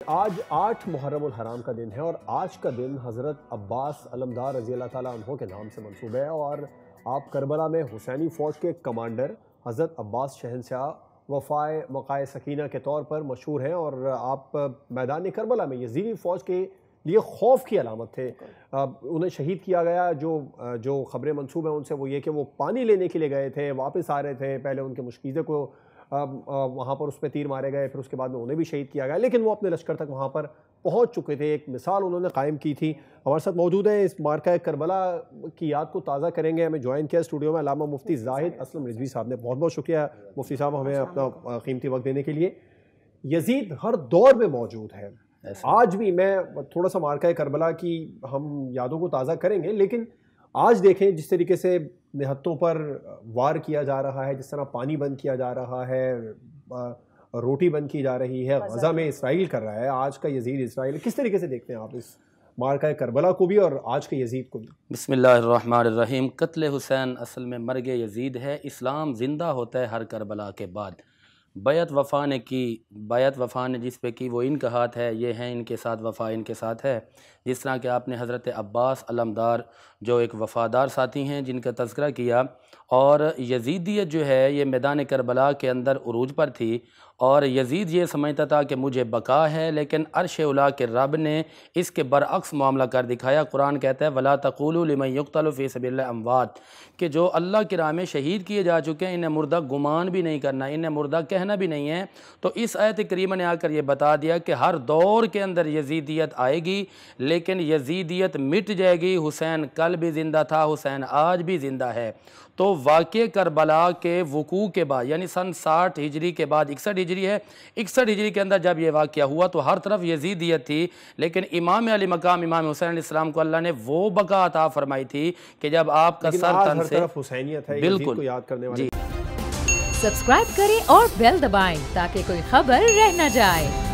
आज 8 मुहर्रमुल हराम का दिन है और आज का दिन हज़रत अब्बास अलमदार रज़ी अल्लाह ताला अन्हो के नाम से मंसूब है। और आप करबला में हुसैनी फ़ौज के कमांडर हज़रत अब्बास शहंशाह वफ़ाए मकाए सकीना के तौर पर मशहूर हैं और आप मैदान करबला में यज़ीदी फ़ौज के लिए खौफ की अलामत थे। उन्हें शहीद किया गया। जो ख़बरें मंसूब हैं उनसे वो ये कि वो पानी लेने के लिए गए थे, वापस आ रहे थे, पहले उनके मुश्कीज़े को वहाँ पर उस पर तीर मारे गए, फिर उसके बाद में उन्हें भी शहीद किया गया, लेकिन वो अपने लश्कर तक वहाँ पर पहुँच चुके थे। एक मिसाल उन्होंने कायम की थी। हमारे साथ मौजूद है, इस मार्का करबला की याद को ताज़ा करेंगे। हमें ज्वाइन किया स्टूडियो में अल्लामा मुफ्ती ज़ाहिद असलम रिजवी साहब ने। बहुत बहुत शुक्रिया मुफ्ती साहब हमें अपना कीमती वक्त देने के लिए। यजीद हर दौर में मौजूद है, आज भी। मैं थोड़ा सा मार्का करबला की हम यादों को ताज़ा करेंगे, लेकिन आज देखें जिस तरीके से निहत्तों पर वार किया जा रहा है, जिस तरह पानी बंद किया जा रहा है, रोटी बंद की जा रही है, गज़ा में इसराइल कर रहा है, आज का यजीद इसराइल, किस तरीके से देखते हैं आप इस मार्का करबला को भी और आज के यजीद को भी? बिस्मिल्लाहिर्रहमानिर्रहीम। कत्ल हुसैन असल में मर्ग यजीद है। इस्लाम ज़िंदा होता है हर करबला के बाद। बैत वफ़ा ने की, बैत वफ़ा ने जिस पे की वो इनका हाथ है, ये हैं इनके साथ, वफ़ा इनके साथ है। जिस तरह के आपने हज़रत अब्बास अलमदार जो एक वफ़ादार साथी हैं जिनका तज़किरा किया, और यजीदियत जो है ये मैदान करबला के अंदर उरूज पर थी। और यजीद ये समझता था कि मुझे बका है, लेकिन अर्श उला के रब ने इसके बरअक्स मामला कर दिखाया। कुरान कहता है वला तक़ूलू लिमन युक़्तलु फ़ी सबिलिल्लाह अमवात, कि जो अल्लाह की राह में शहीद किए जा चुके हैं इन्हें मुर्दा गुमान भी नहीं करना, इन्हें मुर्दा कहना भी नहीं है। तो इस आयत करीमा ने आकर ये बता दिया कि हर दौर के अंदर यजीदियत आएगी, लेकिन यजीदियत मिट जाएगी। हुसैन कल भी ज़िंदा था, हुसैन आज भी ज़िंदा है। तो वाक़े करबला के वकू के बाद, यानी सन 60 हिजरी के बाद, 61 हिजरी है, 61 हिजरी के अंदर जब ये वाक़या हुआ तो हर तरफ यजीदियत थी, लेकिन इमाम अली मकाम इमाम हुसैन अलैहिस्सलाम को अल्लाह ने वो बका अता फरमाई थी कि जब आपका सर तन से हुसैनियत है, बिल्कुल को याद करने वाले। सब्सक्राइब करें और बेल दबाएं ताकि कोई खबर रह न जाए।